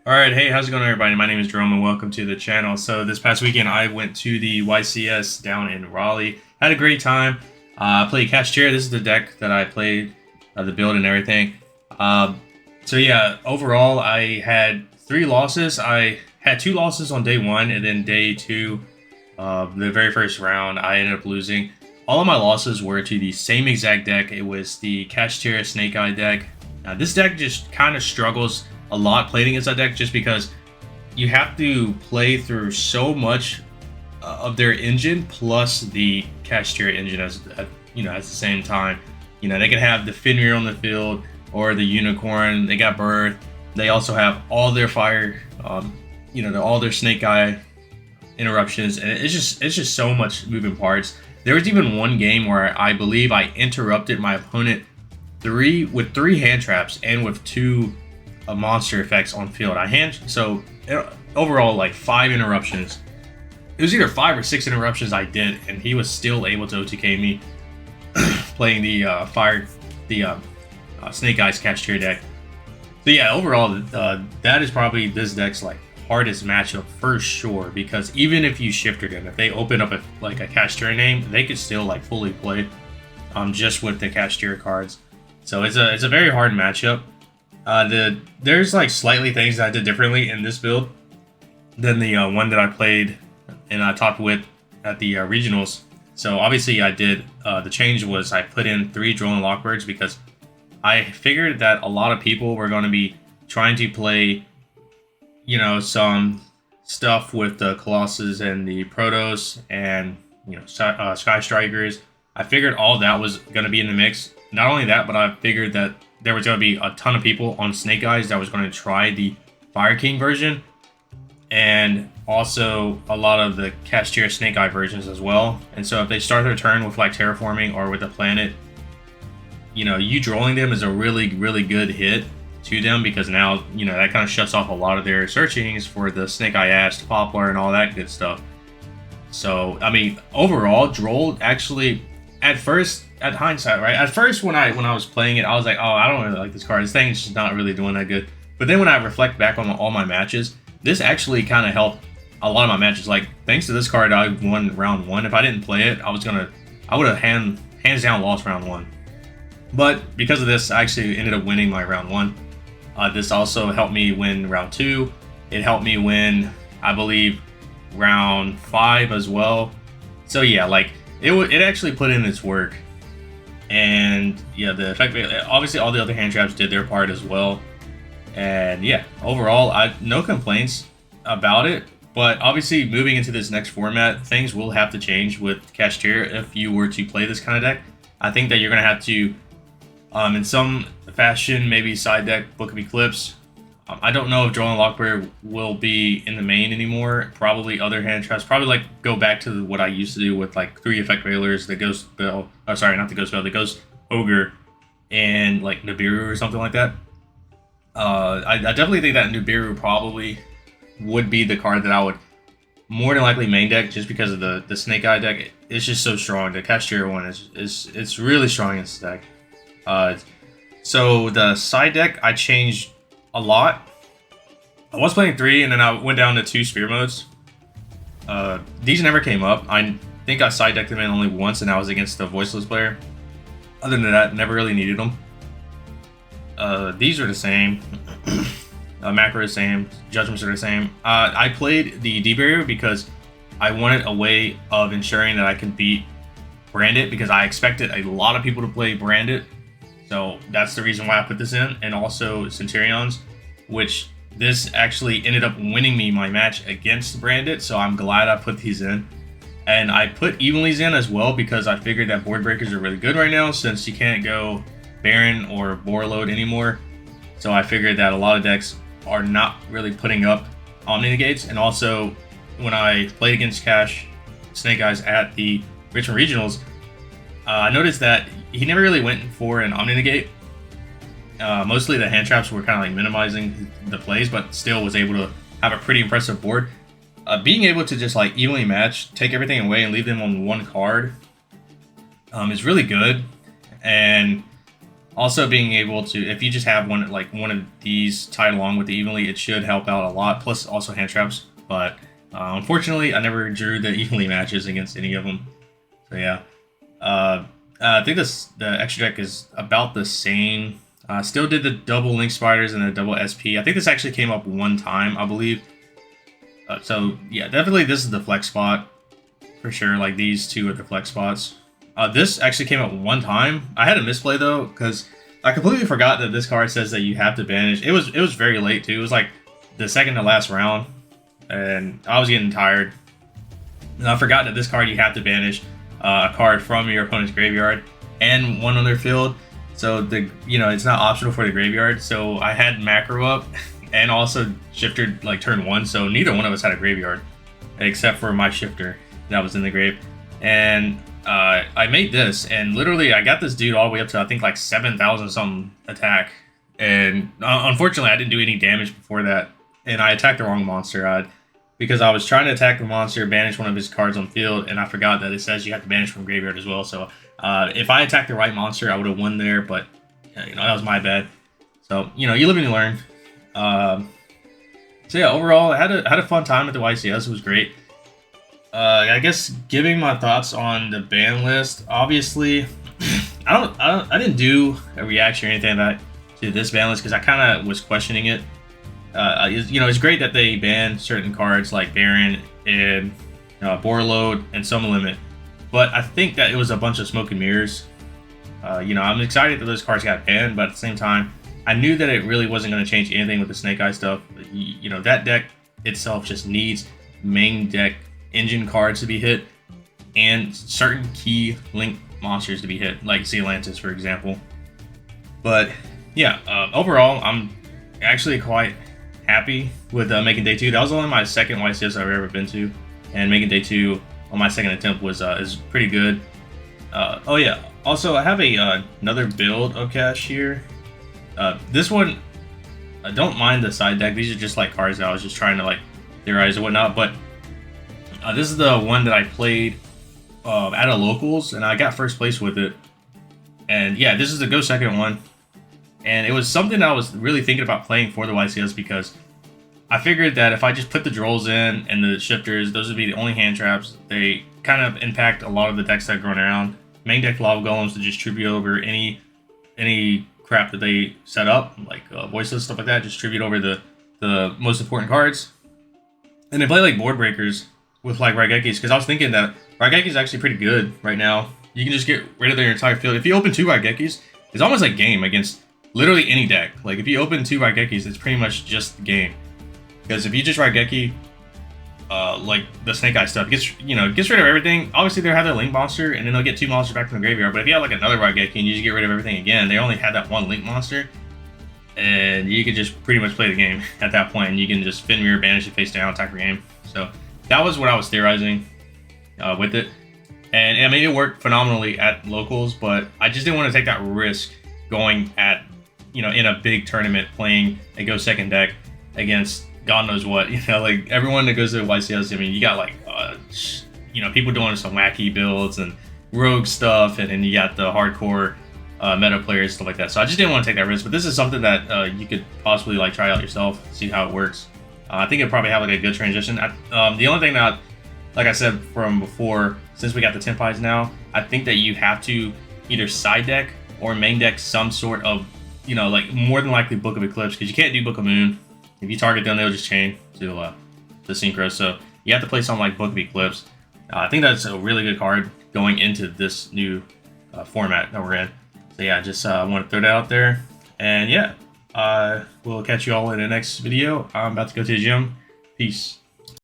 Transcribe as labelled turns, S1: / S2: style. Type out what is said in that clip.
S1: Alright, hey, how's it going everybody? My name is Jerome and welcome to the channel. So this past weekend I went to the YCS down in Raleigh. Had a great time. I played Kashtira. This is the deck that I played, the build and everything. So yeah, overall I had 3 losses. I had 2 losses on day 1 and then day 2, the very first round, I ended up losing. All of my losses were to the same exact deck. It was the Kashtira Snake Eye deck. This deck just kind of struggles a lot playing against that deck just because you have to play through so much of their engine plus the Kashtira engine at the same time. They can have the Fenrir on the field or the Unicorn. They got Birth. They also have all their fire, all their Snake Eye interruptions, and it's just so much moving parts. There was even one game where I believe I interrupted my opponent with three hand traps and with 2 monster effects on field. Overall like 5 interruptions. It was either 5 or 6 interruptions I did, and he was still able to OTK me playing the Snake Eyes Kashtira deck. So yeah, overall, that is probably this deck's like hardest matchup for sure, because even if you shifted him, if they open up a Kashtira name, they could still like fully play just with the Kashtira cards. So it's a very hard matchup. There's like slightly things that I did differently in this build than the one that I played and I topped with at the regionals. So obviously I did the change was I put in 3 Drone Lockbirds because I figured that a lot of people were going to be trying to play, some stuff with the Colossus and the Protos and Sky Strikers. I figured all that was going to be in the mix. Not only that, but I figured that there was going to be a ton of people on Snake Eyes that was going to try the Fire King version, and also a lot of the Kashtira Snake Eye versions as well. And so if they start their turn with like terraforming or with a planet, you drawing them is a really, really good hit to them, because now, that kind of shuts off a lot of their searchings for the Snake Eye Ash, Poplar, and all that good stuff. So, I mean, overall, Droll actually, at hindsight, right? At first, when I was playing it, I was like, oh, I don't really like this card. This thing's just not really doing that good. But then when I reflect back on all my matches, this actually kind of helped a lot of my matches. Like, thanks to this card, I won round 1. If I didn't play it, I would have hands down lost round 1. But because of this, I actually ended up winning my round 1. This also helped me win round 2. It helped me win, I believe, round 5 as well. So yeah, like it actually put in its work. And yeah, the effect, obviously all the other hand traps did their part as well. And yeah, overall, no complaints about it. But obviously, moving into this next format, things will have to change with Kashtira if you were to play this kind of deck. I think that you're going to have to, in some fashion, maybe side deck Book of Eclipse. I don't know if Droll and Lockbird will be in the main anymore. Probably other hand traps. Probably like go back to what I used to do with like 3 effect Veilers, the Ghost Bell. Oh, sorry, not the Ghost Bell, the Ghost Ogre, and like Nibiru or something like that. I definitely think that Nibiru probably would be the card that I would more than likely main deck, just because of the Snake Eye deck. It's just so strong. The Kashtira one it's really strong in this deck. So the side deck I changed a lot. I was playing 3 and then I went down to 2 spear modes. These never came up. I think I side decked them in only once, and that was against the voiceless player. Other than that, never really needed them. These are the same. Macro is the same. Judgments are the same. I played the D-Barrier because I wanted a way of ensuring that I can beat Branded, because I expected a lot of people to play Branded. So that's the reason why I put this in. And also Centurions, which this actually ended up winning me my match against Branded. So I'm glad I put these in. And I put Evenlies in as well because I figured that board breakers are really good right now, since you can't go Baron or Borload anymore. So I figured that a lot of decks are not really putting up Omni Negates. And also, when I played against Cash Snake Eyes at the Richmond Regionals, I noticed that he never really went for an Omni Negate. Mostly the hand traps were kind of like minimizing the plays, but still was able to have a pretty impressive board. Being able to just like evenly match, take everything away, and leave them on one card is really good. And Also, being able to, if you just have one of these tied along with it evenly, it should help out a lot. Plus, also hand traps. But unfortunately, I never drew the evenly matches against any of them. So yeah, I think the extra deck is about the same. Still did the double Link Spiders and the double SP. I think this actually came up one time, I believe. So yeah, definitely this is the flex spot for sure. Like these two are the flex spots. This actually came up one time. I had a misplay though, because I completely forgot that this card says that you have to banish. It was very late too. It was like the second to last round, and I was getting tired. And I forgot that this card you have to banish a card from your opponent's graveyard and one on their field. So it's not optional for the graveyard. So I had macro up and also shifter like turn 1. So neither one of us had a graveyard except for my shifter that was in the grave. And I made this, and literally I got this dude all the way up to I think like 7,000 something attack. And unfortunately I didn't do any damage before that, and I attacked the wrong monster. Because I was trying to attack the monster, banish one of his cards on field, and I forgot that it says you have to banish from graveyard as well. So if I attacked the right monster, I would have won there, but that was my bad. So you live and you learn. So yeah, overall, I had a fun time at the YCS. It was great. I guess giving my thoughts on the ban list. Obviously, I didn't do a reaction or anything like that to this ban list because I kind of was questioning it. It's great that they banned certain cards like Baron and Borload and Summer Limit, but I think that it was a bunch of smoke and mirrors. I'm excited that those cards got banned, but at the same time, I knew that it really wasn't going to change anything with the Snake Eye stuff. That deck itself just needs main deck engine cards to be hit and certain key link monsters to be hit, like Zealantis, for example. But yeah, overall, I'm actually quite happy with making day 2. That was only my second YCS I've ever been to, and making day 2 on my second attempt was is pretty good. Oh yeah, also I have another build of Kash here. This one, I don't mind the side deck. These are just like cards that I was just trying to like theorize and whatnot, but this is the one that I played at a locals, and I got first place with it. And yeah, this is the go second one. And it was something I was really thinking about playing for the YCS because I figured that if I just put the Drolls in and the shifters, those would be the only hand traps. They kind of impact a lot of the decks that are going around. Main deck Lava Golems to just tribute over any crap that they set up, like voiceless stuff like that. Just tribute over the most important cards. And they play like board breakers with like Raigekis, because I was thinking that Raigeki is actually pretty good right now. You can just get rid of their entire field. If you open 2 Raigekis, it's almost like game against literally any deck. Like if you open 2 Raigekis, it's pretty much just the game. Because if you just Raigeki, like the Snake Eye stuff, gets rid of everything. Obviously they have their Link monster, and then they'll get 2 monsters back from the graveyard. But if you have like another Raigeki and you just get rid of everything again, they only had that 1 Link monster, and you could just pretty much play the game at that point. And you can just Fin Mirror, banish it face down, attack your game. So that was what I was theorizing with it. And I mean, it worked phenomenally at locals, but I just didn't want to take that risk going at, in a big tournament playing a go second deck against God knows what. Like everyone that goes to YCS, I mean, you got like, people doing some wacky builds and rogue stuff, and then you got the hardcore meta players, stuff like that. So I just didn't want to take that risk, but this is something that you could possibly like try out yourself, see how it works. I think it'll probably have like a good transition. The only thing that, like I said from before, since we got the Tempies now, I think that you have to either side deck or main deck some sort of, like more than likely Book of Eclipse, because you can't do Book of Moon. If you target them, they'll just chain to the Synchro. So you have to play something like Book of Eclipse. I think that's a really good card going into this new format that we're in. So yeah, just want to throw that out there. And yeah, we'll catch you all in the next video. I'm about to go to the gym. Peace.